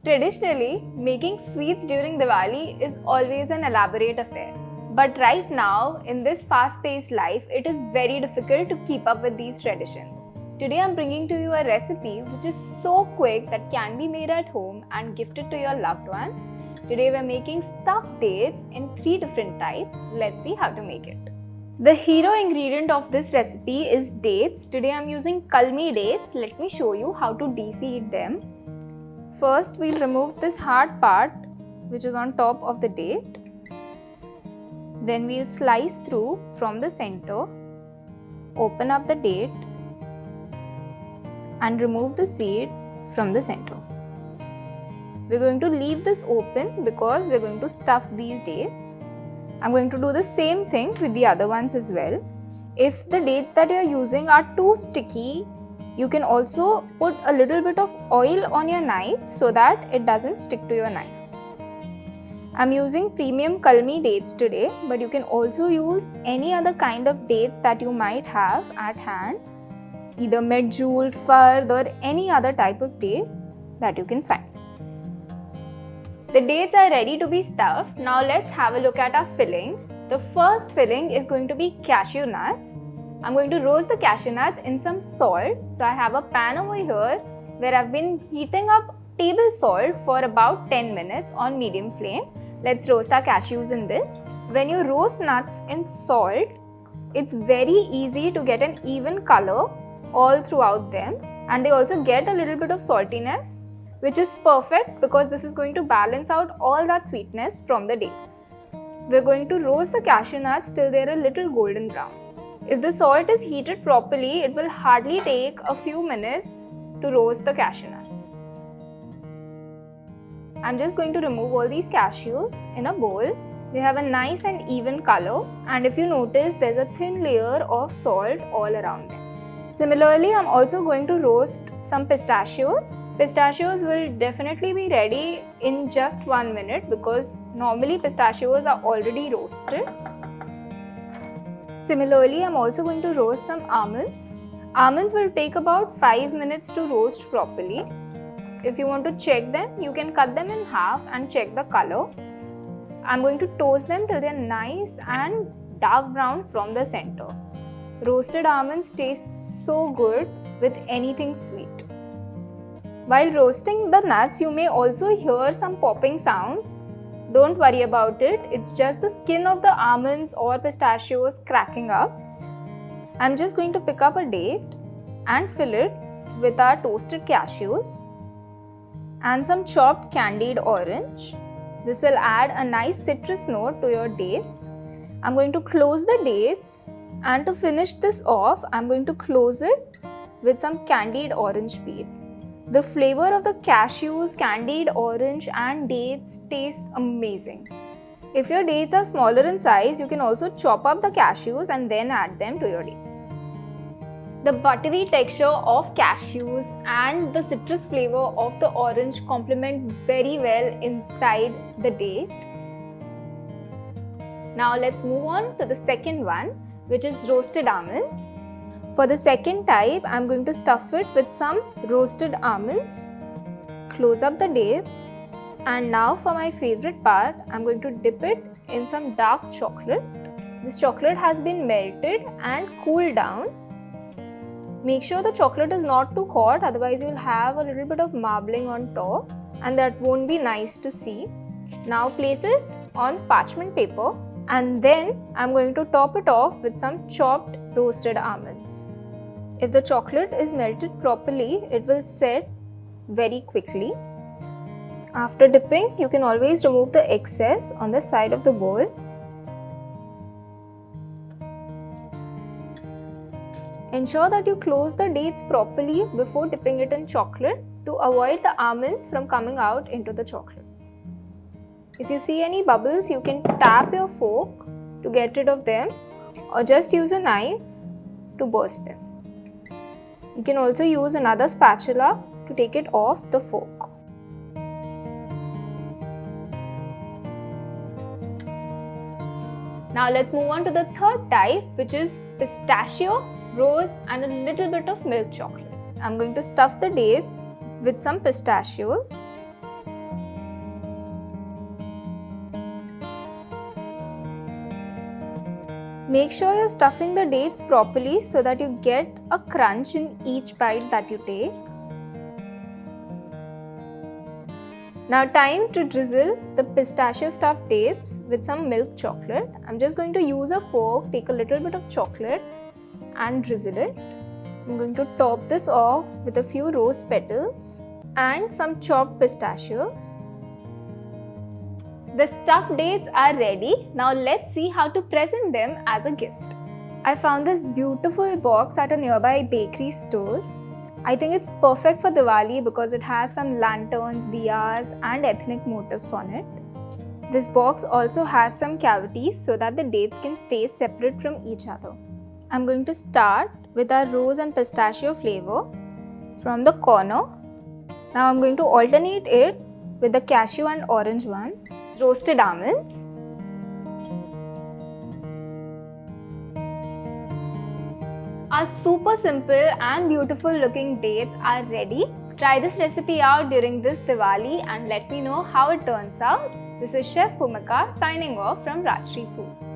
Traditionally, making sweets during Diwali is always an elaborate affair. But right now, in this fast-paced life, it is very difficult to keep up with these traditions. Today I'm bringing to you a recipe which is so quick that can be made at home and gifted to your loved ones. Today we're making stuffed dates in 3 different types. Let's see how to make it. The hero ingredient of this recipe is dates. Today I'm using Kalmi Dates. Let me show you how to de-seed them. First, we'll remove this hard part which is on top of the date. Then we'll slice through from the center, open up the date and remove the seed from the center. We're going to leave this open because we're going to stuff these dates. I'm going to do the same thing with the other ones as well. If the dates that you're using are too sticky, you can also put a little bit of oil on your knife so that it doesn't stick to your knife. I'm using premium Kalmi dates today, but you can also use any other kind of dates that you might have at hand, either medjool, fard or any other type of date that you can find. The dates are ready to be stuffed. Now let's have a look at our fillings. The first filling is going to be cashew nuts. I'm going to roast the cashew nuts in some salt. So I have a pan over here where I've been heating up table salt for about 10 minutes on medium flame. Let's roast our cashews in this. When you roast nuts in salt, it's very easy to get an even color all throughout them, and they also get a little bit of saltiness, which is perfect because this is going to balance out all that sweetness from the dates. We're going to roast the cashew nuts till they're a little golden brown. If the salt is heated properly, it will hardly take a few minutes to roast the cashew nuts. I'm just going to remove all these cashews in a bowl. They have a nice and even color, and if you notice, there's a thin layer of salt all around them. Similarly, I'm also going to roast some pistachios. Pistachios will definitely be ready in just 1 minute because normally pistachios are already roasted. Similarly, I'm also going to roast some almonds. Almonds will take about 5 minutes to roast properly. If you want to check them, you can cut them in half and check the color. I'm going to toast them till they're nice and dark brown from the center. Roasted almonds taste so good with anything sweet. While roasting the nuts, you may also hear some popping sounds. Don't worry about it, it's just the skin of the almonds or pistachios cracking up. I'm just going to pick up a date and fill it with our toasted cashews and some chopped candied orange. This will add a nice citrus note to your dates. I'm going to close the dates, and to finish this off, I'm going to close it with some candied orange peel. The flavor of the cashews, candied orange and dates tastes amazing. If your dates are smaller in size, you can also chop up the cashews and then add them to your dates. The buttery texture of cashews and the citrus flavor of the orange complement very well inside the date. Now let's move on to the second one, which is roasted almonds. For the second type, I'm going to stuff it with some roasted almonds, close up the dates, and now for my favorite part, I'm going to dip it in some dark chocolate. This chocolate has been melted and cooled down. Make sure the chocolate is not too hot, otherwise you'll have a little bit of marbling on top and that won't be nice to see. Now place it on parchment paper, and then I'm going to top it off with some chopped roasted almonds. If the chocolate is melted properly, it will set very quickly. After dipping, you can always remove the excess on the side of the bowl. Ensure that you close the dates properly before dipping it in chocolate to avoid the almonds from coming out into the chocolate. If you see any bubbles, you can tap your fork to get rid of them, or just use a knife to burst them. You can also use another spatula to take it off the fork. Now let's move on to the third type, which is pistachio, rose and a little bit of milk chocolate. I'm going to stuff the dates with some pistachios Make sure you're stuffing the dates properly so that you get a crunch in each bite that you take. Now time to drizzle the pistachio stuffed dates with some milk chocolate. I'm just going to use a fork, take a little bit of chocolate and drizzle it. I'm going to top this off with a few rose petals and some chopped pistachios. The stuffed dates are ready. Now let's see how to present them as a gift. I found this beautiful box at a nearby bakery store. I think it's perfect for Diwali because it has some lanterns, diyas and ethnic motifs on it. This box also has some cavities so that the dates can stay separate from each other. I'm going to start with our rose and pistachio flavor from the corner. Now I'm going to alternate it with the cashew and orange one. Roasted almonds. Our super simple and beautiful looking dates are ready. Try this recipe out during this Diwali and let me know how it turns out. This is Chef Bhumika signing off from Rajshri Food.